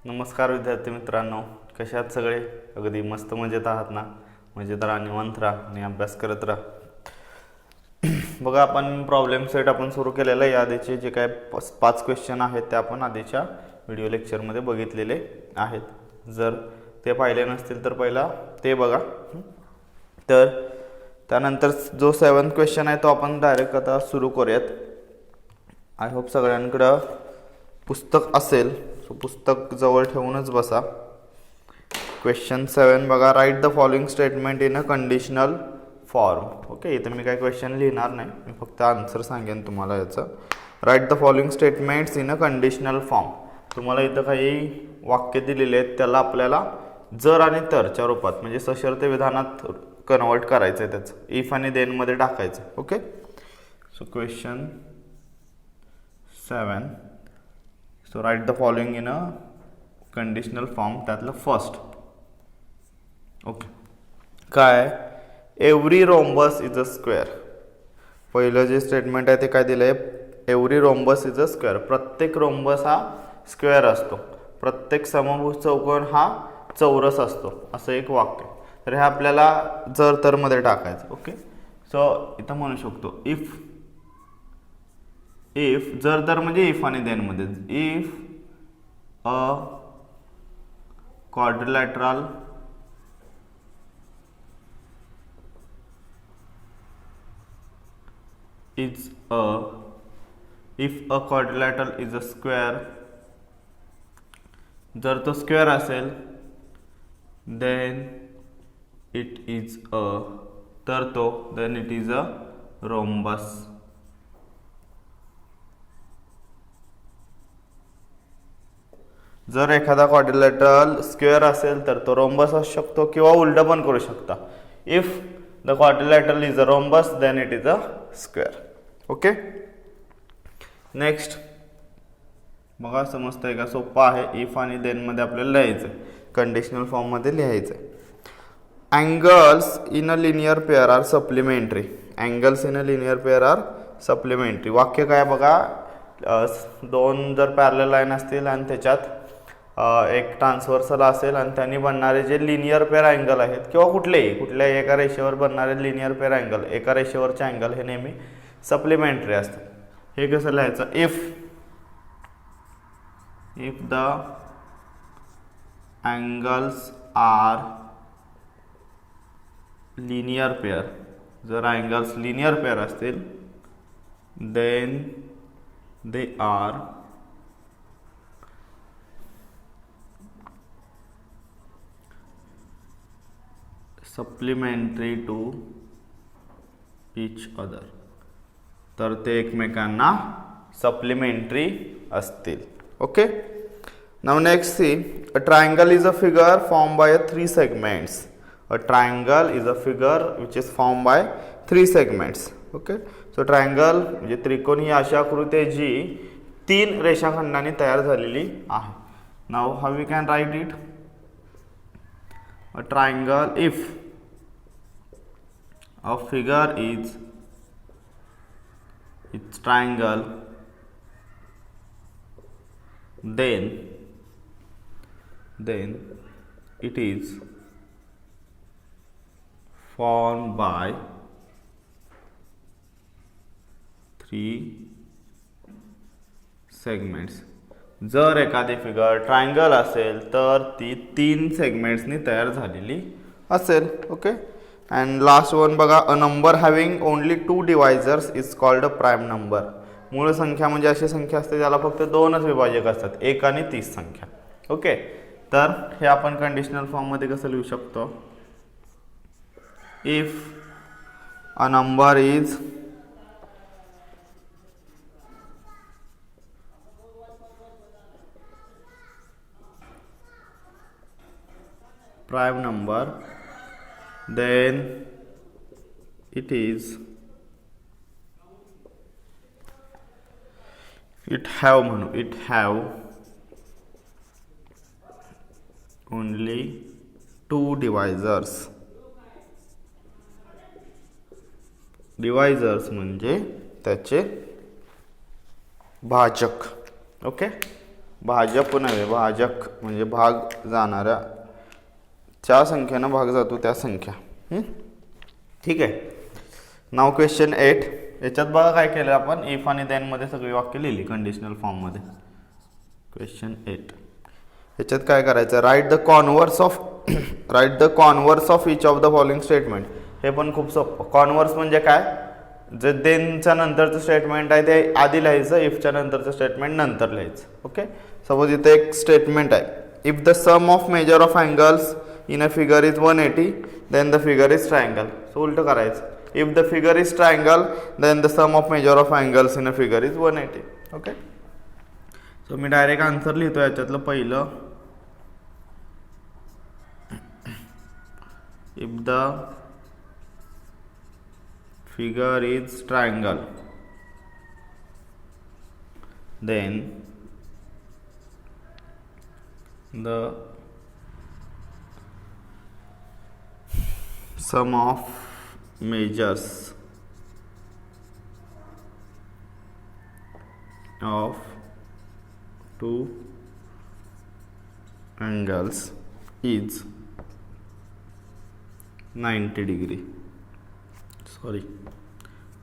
नमस्कार विद्यार्थी मित्रांनो, कसे आहात सगळे? अगदी मस्त मजेत आहात ना? मजेत राहा, निवांत राहा आणि अभ्यास करत राहा. बघा, आपण प्रॉब्लेम सेट आपण सुरू केलेला आहे. आधीचे जे काय 5 क्वेश्चन आहेत ते आपण आधीच्या व्हिडिओ लेक्चरमध्ये बघितलेले आहेत. जर ते पाहिले नसतील तर पहिला ते बघा. तर त्यानंतर जो 7th क्वेश्चन आहे तो आपण डायरेक्ट आता सुरू करूयात. आय होप सगळ्यांकडं पुस्तक असेल, सो पुस्तक जवळ ठेवूनच बसा. क्वेश्चन 7 बघा. Write the following statement in a conditional form. Okay, इथं मी काय क्वेश्चन लिहिणार नाही, मी फक्त आन्सर सांगेन तुम्हाला याचं. Write the following statements in a conditional form. तुम्हाला इथं काही वाक्य दिलेले आहेत, त्याला आपल्याला जर आणि तरच्या रूपात म्हणजे सशर्त विधानात कन्वर्ट करायचं आहे. त्याचं इफ आणि देन मध्ये टाकायचं. Okay, so question 7. So write the following in a conditional form. त्यातलं फर्स्ट. ओके, काय? Every rhombus is a square. पहिलं जे स्टेटमेंट आहे ते काय दिलं आहे? Every rhombus is a square. प्रत्येक रोम्बस हा स्क्वेअर असतो, प्रत्येक समभुज चौकोन हा चौरस असतो, असं एक वाक्य. तर हे आपल्याला जर तर मध्ये टाकायचं. ओके, सो इथं म्हणू शकतो इफ जर तर म्हणजे इफ आणि देन मध्ये. If a quadrilateral is a if a quadrilateral is a square. जर तो स्क्वेअर असेल देन इट इज अ, तर तो then it is a rhombus. जर एखादा क्वाड्रिलॅटरल स्क्वेअर असेल तर तो रोम्बस असू शकतो किंवा उलटं पण करू शकता. If the quadrilateral is a rhombus then it is a square. Okay, next बघा, समजतंय का? सोपं आहे. इफ आणि देन मध्ये आपल्याला लिहायचं, कंडिशनल फॉर्म मध्ये लिहायचं. Angles in a linear pair are supplementary. Angles in a linear pair are supplementary. वाक्य काय बघा? दोन जर पॅरलल लाईन असतील आणि त्याच्यात एक ट्रान्सव्हर्सल असेल आणि त्यांनी बनणारे जे लिनियर पेअर अँगल आहेत किंवा कुठल्याही एका रेषेवर बनणारे लिनियर पेअर अँगल, एका रेषेवरचे अँगल हे नेहमी सप्लिमेंटरी असतात. हे कसं लिहायचं? If the angles are linear pair. जर अँगल्स लिनियर पेअर असतील then they are supplementary to each other. तर ते एकमेकांना सप्लिमेंटरी असतील. Okay, now next see. A triangle is a figure form by 3 segments. A triangle is a figure which is form by 3 segments. Okay, so triangle म्हणजे त्रिकोण ही अशी आकृती आहे जी 3 रेषाखंडांनी तयार झालेली आहे. Now how we can write it? A triangle, if a figure is its triangle, then it is formed by 3 segments. जर एखादी फिगर ट्रायंगल असेल तर ती 3 सेगमेंट्सनी तयार झालेली असेल. ओके, अँड लास्ट वन बघा. A number having only 2 divisors is called a prime number. मूळ संख्या म्हणजे अशी संख्या असते ज्याला फक्त 2च विभाजक असतात, 1 आणि 30 संख्या. ओके, तर हे आपण कंडिशनल फॉर्म मध्ये कसं लिहू शकतो? If a number is prime number then it have only 2 divisors. Divisors म्हणजे त्याचे भाजक. ओके, भाजप नव्हे, भाजक म्हणजे भाग जाणाऱ्या, ज्या संख्येनं भाग जातो त्या संख्या. ठीक आहे. नाव क्वेश्चन 8. याच्यात बघा काय केलं आपण, इफ आणि देन मध्ये सगळी वाक्य लिहिली कंडिशनल फॉर्ममध्ये. क्वेश्चन 8 याच्यात काय करायचं, write the converse of each of the following statement. हे पण खूप सोपं. कॉन्व्हर्स म्हणजे काय, जे देनच्या नंतरचं स्टेटमेंट आहे ते आधी लिहायचं, इफच्या नंतरचं स्टेटमेंट नंतर लिहायचं. ओके. सपोज इथे एक स्टेटमेंट आहे, if the sum of measure of angles in a figure is 180 then the figure is triangle. So उलटं करायचं, if the figure is triangle then the sum of measure of angles in a figure is 180. Okay. So मी direct answer लिहितो याच्यातलं पहिलं, if the figure is triangle then the sum of measures of two angles is 90 degree, sorry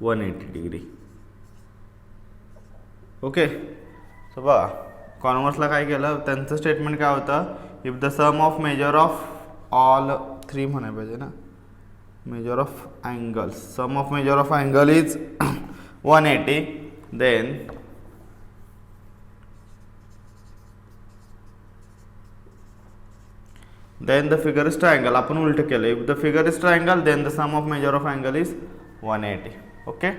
180 degree. Okay. So बघा कॉन्व्हर्सला काय केलं, त्यांचं statement काय होतं, if the sum of measure of all 3 म्हणायला पाहिजे ना, measure of angles, sum of measure of angle is 180 then the figure is triangle. आपण उलट केलं, if the figure is triangle then the sum of measure of angle is 180. okay.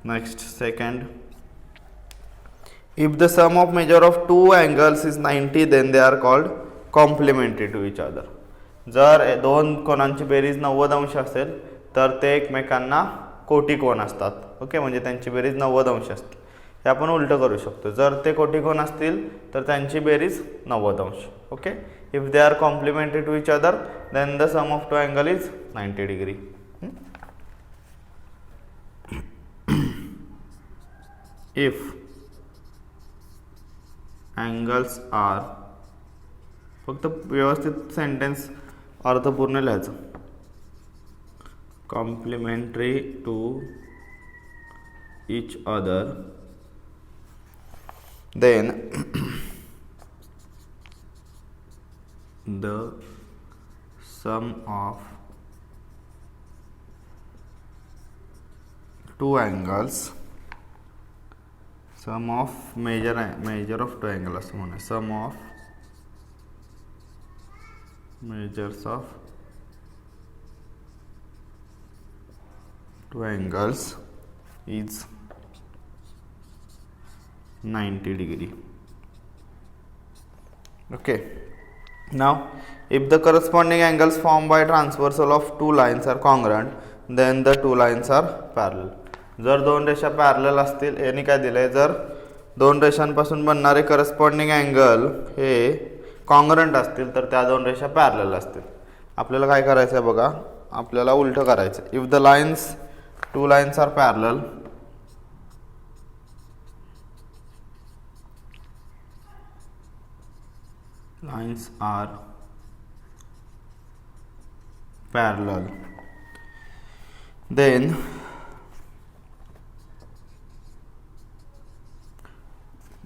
Next, second, if the sum of measure of two angles is 90 then they are called complementary to each other. जर दोन कोणांची बेरीज 90 अंश असेल तर ते एकमेकांना कोटी कोण असतात. ओके. म्हणजे त्यांची बेरीज 90 अंश असते. हे आपण उलट करू शकतो, जर ते कोटी कोण असतील तर त्यांची बेरीज 90 अंश. Okay. If they are complementary to each other then the sum of two angle is 90 degree. If angles are, फक्त व्यवस्थित सेंटेन्स अर्थपूर्ण लिहायचं, complementary to each other then the sum of two angles, sum of measure of two angles असं म्हणा, sum of measures of two angles is 90 degree. okay. Now if the corresponding angles formed by transversal of two lines are congruent then the two lines are parallel. जर दोन रेषा parallel असतील, यांनी काय दिलंय, जर दोन रेषांपासून बनणारे करस्पॉन्डिंग अँगल हे कॉंग्रंट असतील तर त्या दोन रेषा पॅरलल असतील. आपल्याला काय करायचं आहे बघा, आपल्याला उलट करायचं. If the lines, two lines are parallel lines are parallel then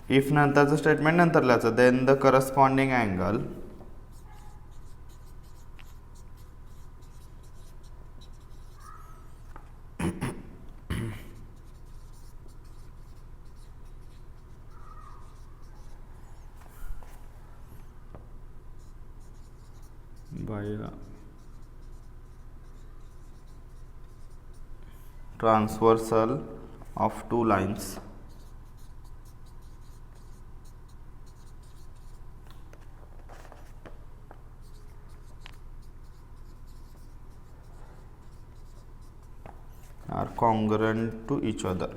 if नंतरचं स्टेटमेंट नंतर लिहायचं, then the corresponding angle by transversal of two lines are congruent to each other.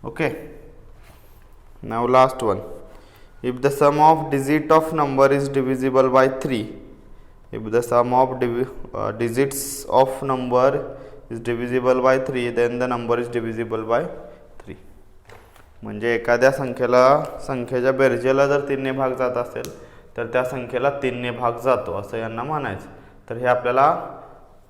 Okay. Now last one, if the sum of digit of number is divisible by 3, if the sum of digits of number is divisible by 3 then the number is divisible by 3. म्हणजे एखाद्या संख्येच्या बेरजेला जर 3 ने भाग जात असेल तर त्या संख्येला 3 ने भाग जातो असं यांना म्हणायचं. तर हे आपल्याला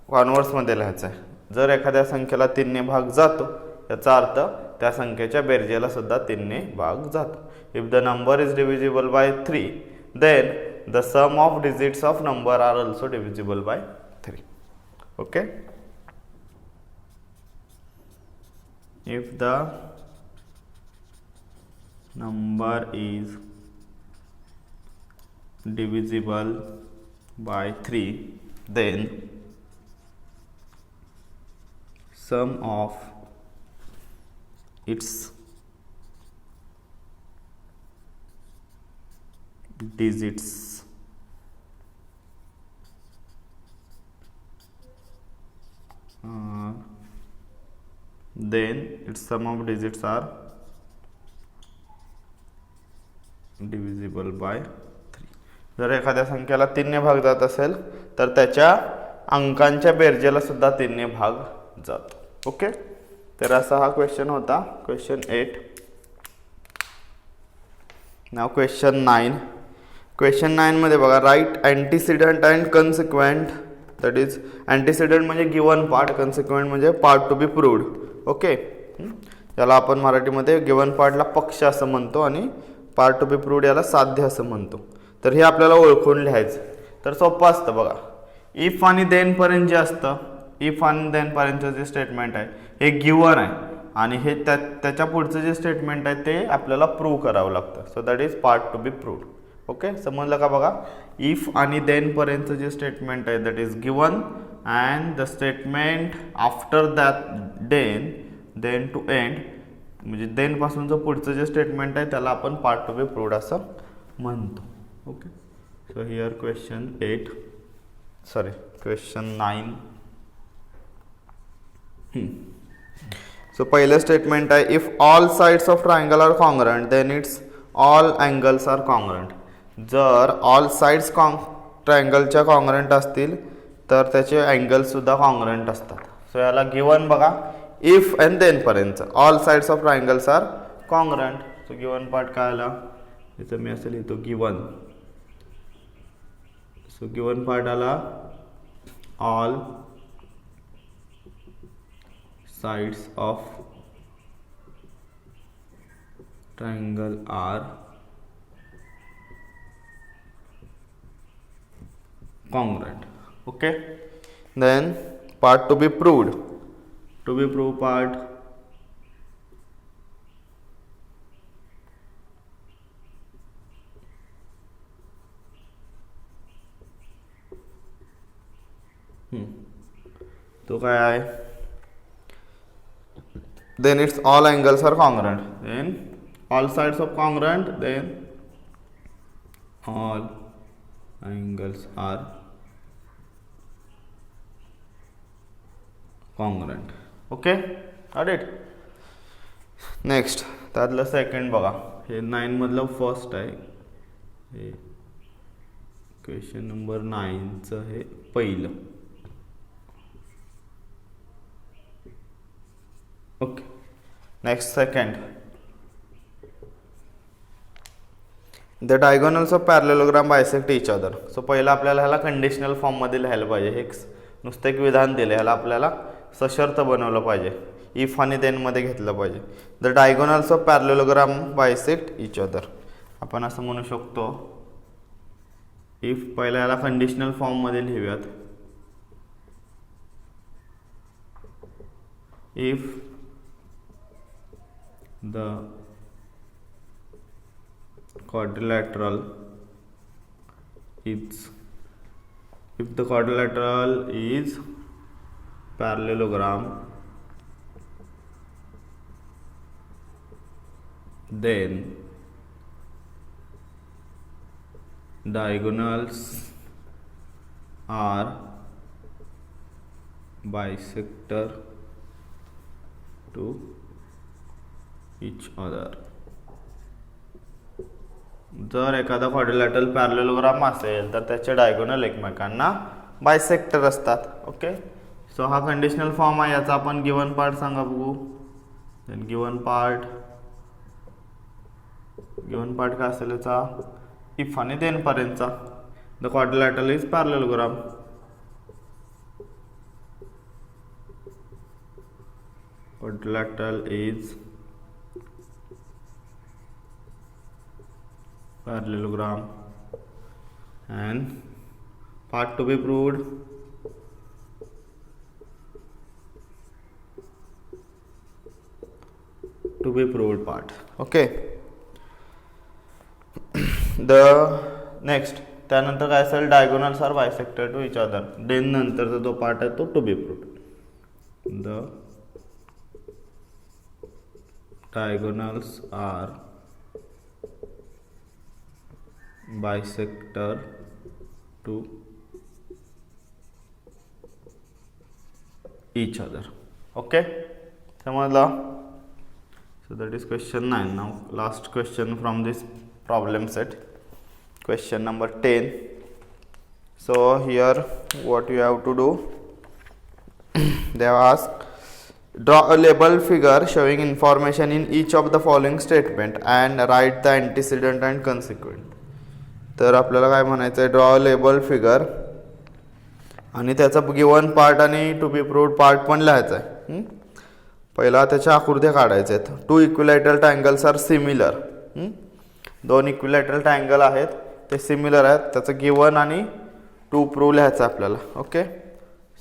कॉन्व्हर्समध्ये लिहायचं आहे. जर एखाद्या संख्येला 3 ने भाग जातो याचा अर्थ त्या संख्येच्या बेरजेला सुद्धा 3 ने भाग जातो. If the number is divisible by 3 then the sum of digits of number are also divisible by 3. Okay. If the number is divisible by 3 then sum of its digits then its sum of digits are divisible by 3. जर एखाद्या संख्येला 3 ने भाग जात असेल तर त्याच्या अंकांच्या बेरजेला सुद्धा 3 ने भाग जातो. ओके. तर असा हा क्वेश्चन होता, क्वेश्चन 8. नाव क्वेश्चन 9. क्वेश्चन 9 मध्ये बघा, right antecedent and consequent. That is antecedent म्हणजे गिवन पार्ट, कन्सिक्वेंट म्हणजे part to be proved. Okay. त्याला आपण मराठीमध्ये गिवन पार्टला पक्ष असं म्हणतो आणि पार्ट टू बी प्रूव्ड याला साध्य असं म्हणतो. तर हे आपल्याला ओळखून लिहायचं. तर सोपं असतं बघा. इफ आणि देन पर्यंत जे असतं, इफ आणि देन पर्यंतचं जे स्टेटमेंट आहे हे गिवन आहे आणि हे त्याच्या पुढचं जे स्टेटमेंट आहे ते आपल्याला प्रूव्ह करावं लागतं. So that is part to be proved. Okay. समजलं का बघा. इफ आणि देन पर्यंतचं जे स्टेटमेंट आहे that is given and the statement after that then to end म्हणजे देन पासूनचं पुढचं जे स्टेटमेंट आहे त्याला आपण पार्ट टू बी प्रूव्ड असं म्हणतो. Okay. So here question 9. So पहिलं स्टेटमेंट आहे, if all sides of triangle are congruent then its all angles are congruent. जर ऑल साइड्स ट्रायंगलच्या कॉन्ग्रंट असतील तर त्याचे अँगल्स सुद्धा कॉन्ग्रंट असतात. सो याला गिवन बघा, इफ अँड देन पर्यंत all sides of triangles are congruent. So given part काय आला, इथं मी असं लिहितो गिवन. सो गिवन पार्ट आला all sides of triangle are congruent. Okay. Then part to be proved. To be proved part, तो काय आहे, then its all angles are congruent, then all sides of congruent, then all angles are congruent. Okay. Got it. Next त्यातलं second बघा. हे 9 मधलं first आहे. हे question number 9चं हे पहिलं. Okay. Next second, the diagonals of parallelogram bisect each other. So पहिलं आपल्याला ह्याला कंडिशनल फॉर्ममध्ये लिहायला पाहिजे. हे नुसतं एक विधान दिलं, ह्याला आपल्याला सशर्त बनवलं पाहिजे. इफ आणि देन मध्ये घेतलं पाहिजे. The diagonals of parallelogram bisect each other. आपण असं म्हणू शकतो, इफ पहिला याला कंडिशनल फॉर्म मध्ये लिहूयात. If the quadrilateral is parallelogram, then diagonals are bisector to each other. जर एखादा क्वाड्रिलॅटरल पॅरलेलोग्राम असेल तर त्याचे डायगोनल एकमेकांना बायसेक्टर असतात. ओके. सो हा कंडिशनल फॉर्म आहे, याचा आपण गिवन पार्ट सांगा बघू. देन गिवन पार्ट काय असेल याचा, इफ आणि देन पर्यंतचा. The quadrilateral is parallelogram. Quadrilateral is parallelogram and part to be proved. Part. Okay. The next, त्यानंतर काय असेल, diagonals are bisected to each other. Then नंतरचा जो पार्ट आहे तो to be proved. The diagonals are bisector to each other. Okay, समजला. So that is question 9. Now last question from this problem set, question number 10. So here what you have to do, they have asked, draw a label figure showing information in each of the following statement and write the antecedent and consequent. तर आपल्याला काय म्हणायचं आहे, draw label figure आणि त्याचा given part आणि to be proved part पण लिहायचा आहे. पहिला त्याच्या आकृत्या काढायच्या आहेत. Two equilateral triangles are similar. दोन इक्विलॅटरल ट्रायंगल आहेत, ते सिमिलर आहेत. त्याचं गिवन आणि टू प्रूव्ह लिहायचं आपल्याला. ओके,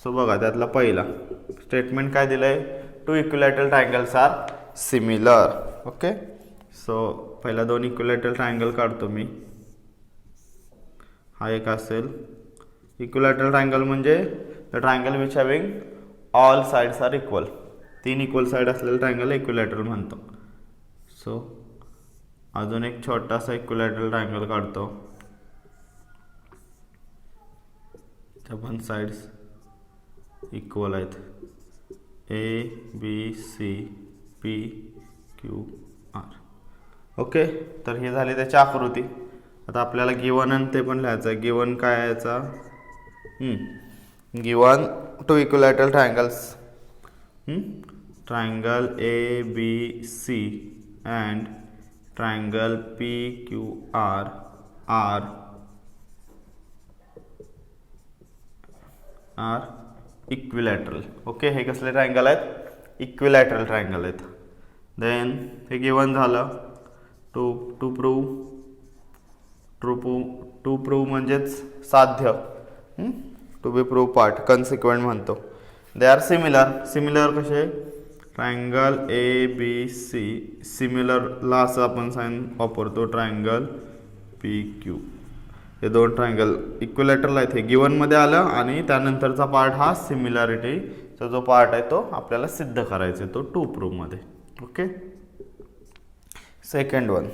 सो बघा त्यातला पहिला स्टेटमेंट काय दिलं आहे, two equilateral triangles are similar. Okay, so पहिला दोन इक्विलॅटरल ट्रायंगल काढतो मी. हा एक असेल इक्विलॅटरल ट्रायंगल, म्हणजे the triangle which having all sides are equal. तीन इक्वल साइड असलेलं ट्रायंगल इक्विलॅटरल म्हणतो. सो अजून एक छोटासा इक्विलॅटरल ट्रायंगल काढतो, त्या पण साइड्स इक्वल आहेत. A B C P Q R. Okay, तर हे झाले त्याची आकृती. आता आपल्याला गिवन आणि ते पण लिहायचं आहे. गिवन काय आहे याचा, given two equilateral triangles, triangle A B C and triangle P Q R are equilateral. Okay, हे कसले ट्रायंगल आहेत, इक्विलॅटरल ट्रायंगल आहेत. देन हे गिवन झालं. टू प्रूव्ह म्हणजेच साध्य. To be prove part consequent म्हणतो. दे आर सिमिलर कसे, ट्रायंगल ए बी सी सिमिलरला असं आपण साइन वापरतो, ट्रायंगल पी क्यू. हे दोन ट्रायंगल इक्विलॅटरल आहेत. हे गिवनमध्ये आलं आणि त्यानंतरचा पार्ट हा सिमिलॅरिटीचा जो पार्ट आहे तो आपल्याला सिद्ध करायचा आहे, तो टू प्रूव्हमध्ये. Okay, second one,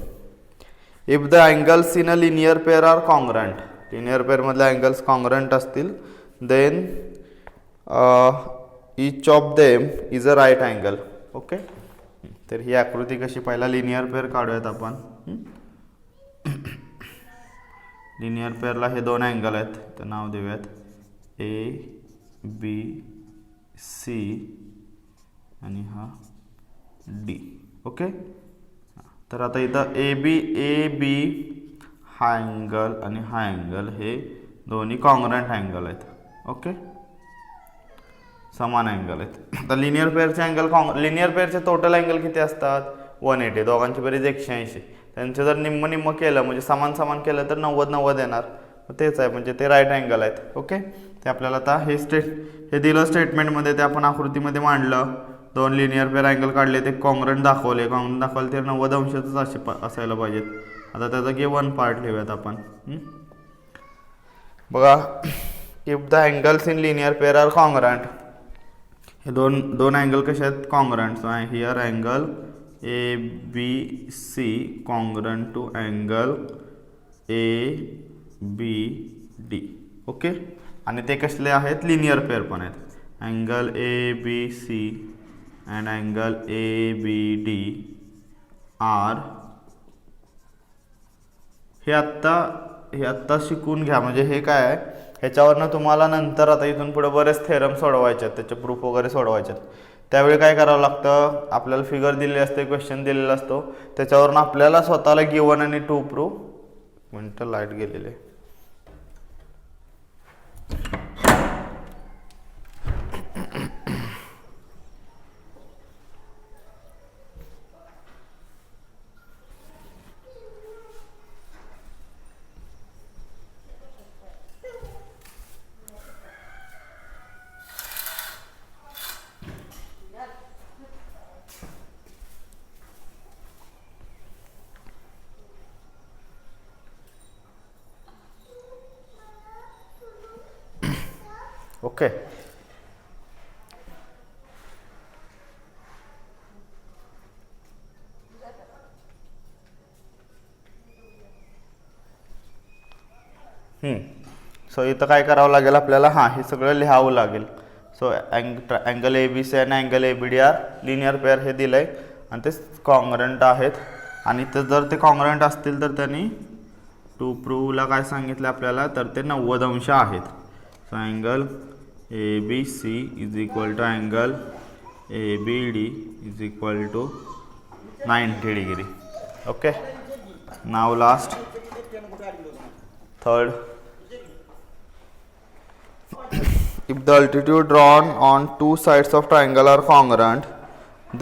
if the angles in a linear pair are congruent. Linear पेअरमधले अँगल्स कॉन्ग्रंट असतील, then each of them is a right angle. Okay, तर ही आकृती कशी, पहिला लिनियर पेअर काढूयात आपण. लिनियर पेअरला हे दोन अँगल आहेत, तर नाव देऊयात ए बी सी आणि हा डी. ओके, तर आता इथं ए बी हा अँगल आणि हा अँगल हे दोन्ही कॉन्ग्रंट अँगल आहेत. ओके, समान अँगल आहेत. आता लिनियर पेअरचे लिनियर पेअरचे टोटल अँगल किती असतात, 180. दोघांची बेरीज 180. त्यांचे जर निम्म केलं म्हणजे समान केलं तर 90 येणार. तेच आहे, म्हणजे ते राईट अँगल आहेत. ओके, ते आपल्याला आता हे दिलं स्टेटमेंटमध्ये, ते आपण आकृतीमध्ये मांडलं. दोन लिनियर पेअर अँगल काढले, ते कॉन्ग्रंट दाखवले ते 90 अंशाचंच असायला पाहिजेत. आता त्याचा गिवन पार्ट लिहूयात आपण. बघा, if the angles in linear pair are congruent. हे दोन अँगल कसे आहेत, congruent. So here angle A B C congruent to angle A B D. Okay, आणि ते कसले आहेत, लिनियर पेअर पण आहेत. Angle A B C and angle A B D are. हे आत्ता शिकून घ्या, म्हणजे हे काय आहे, ह्याच्यावरनं तुम्हाला नंतर आता इथून पुढे बरेच थेरम सोडवायचे आहेत, त्याचे प्रूफ वगैरे सोडवायचे आहेत. त्यावेळी काय करावं लागतं, आपल्याला फिगर दिलेली असते, क्वेश्चन दिलेला असतो, त्याच्यावरून आपल्याला स्वतःला गिवन आणि टू प्रूफ. मिनटं लाईट गेलेले. ओके. सो इथं काय करावं लागेल आपल्याला, हां हे सगळं लिहावं लागेल. सो अँगल ABC आणि angle ABD are linear pair हे दिलं आहे आणि ते कॉन्ग्रंट आहेत. आणि ते जर ते कॉन्ग्रंट असतील तर त्यांनी टू प्रूव्हला काय सांगितलं आपल्याला, तर ते 90 अंश आहेत. So angle ABC is equal to angle ABD is equal to 90 degree. Okay. नाव last third, if the altitude drawn on two sides of triangle are congruent,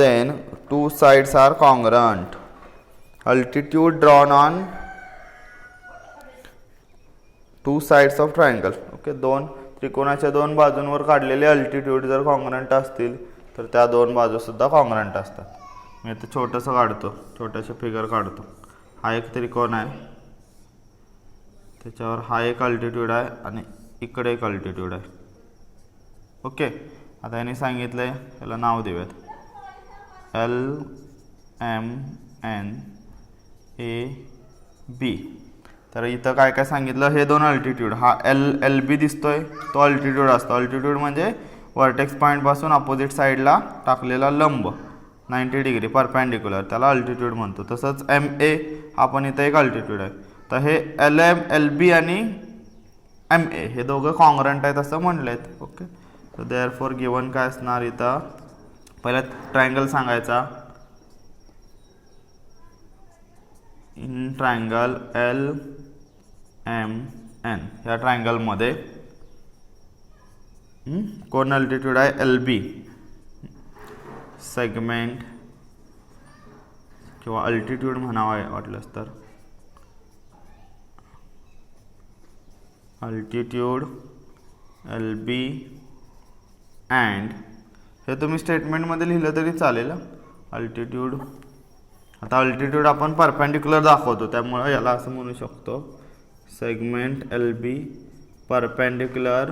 then two sides are congruent. Altitude drawn on two sides of triangle. Okay. दोन त्रिकोणाच्या दोन बाजूंवर काढलेले altitude जर congruent असतील तर त्या दोन बाजू सुद्धा कॉन्ग्रंट असतात. मी आता छोटंसं काढतो, छोटंसं फिगर काढतो. हा एक त्रिकोण आहे, त्याच्यावर हा एक अल्टिट्यूड आहे आणि इकडे एक अल्टिट्यूड आहे. ओके. आता याने सांगितलं आहे, याला नाव देऊयात LMNAB. तर इथं काय काय सांगितलं, हे दोन अल्टिट्यूड, हा LB दिसतोय तो अल्टिट्यूड असतो. अल्टिट्यूड म्हणजे वर्टेक्स पॉईंटपासून अपोजिट साईडला टाकलेला लंब 90 डिग्री परपॅन्डिक्युलर, त्याला अल्टिट्यूड म्हणतो. तसंच MA हा पण इथं एक अल्टिट्यूड आहे. तर हे LB आणि MA हे दोघं कॉन्ग्रंट आहेत असं म्हणलेत. ओके. तर देअरफॉर गिवन काय असणार इथं, पहिला ट्रायंगल सांगायचा. इन ट्रायंगल LMN या ट्रायंगलमध्ये कोण अल्टिट्यूड आहे, LB. सेगमेंट किंवा अल्टिट्यूड म्हणावं वाटलंच तर, अल्टिट्यूड LB अँड हे तुम्ही स्टेटमेंटमध्ये लिहिलं तरी चालेल. अल्टिट्यूड, आता अल्टिट्यूड आपण परपॅन्डिक्युलर दाखवतो त्यामुळं याला असं म्हणू शकतो, segment LB perpendicular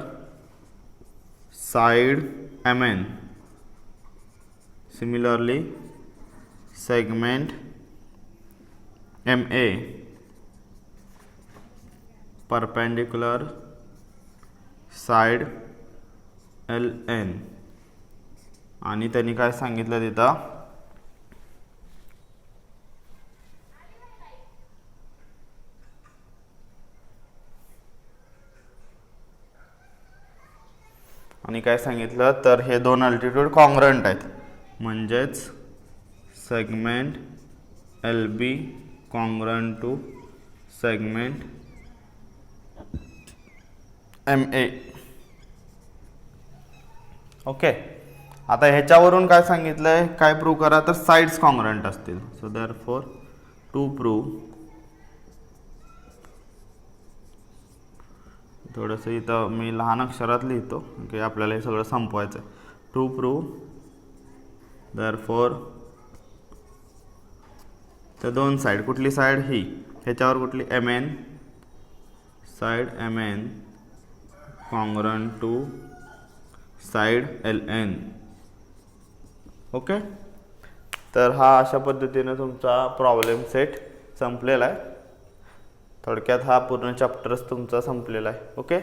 side MN. Similarly segment MA perpendicular side LN. आणि त्यांनी काय सांगितलं तिथं, आणि काय सांगितलं तर हे दोन अल्टिट्यूड कॉन्ग्रंट आहेत, म्हणजेच segment LB congruent to segment MA. Okay. आता ह्याच्यावरून काय सांगितलंय, काय प्रूव्ह करा, तर साइड्स कॉन्ग्रंट असतील. सो देअरफॉर टू प्रूव्ह, थोडंसं इथं मी लहान अक्षरात लिहितो की आपल्याला हे सगळं संपवायचं आहे. टू प्रूव्ह देअरफॉर तर दोन साइड, कुठली साइड ही, ह्याच्यावर कुठली MN side MN congruent to side LN. Okay. तर हा अशा पद्धतीने तुमचा प्रॉब्लेम सेट संपलेला आहे. थोडक्यात हा पूर्ण चॅप्टरच तुमचा संपलेला आहे. ओके.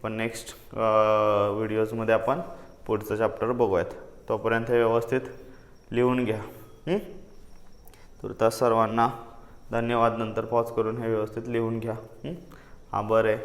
पण नेक्स्ट व्हिडिओजमध्ये आपण पुढचं चॅप्टर बघूयात. तोपर्यंत हे व्यवस्थित लिहून घ्या. तुर्तास सर्वांना धन्यवाद. नंतर पॉज करून हे व्यवस्थित लिहून घ्या. बरं आहे.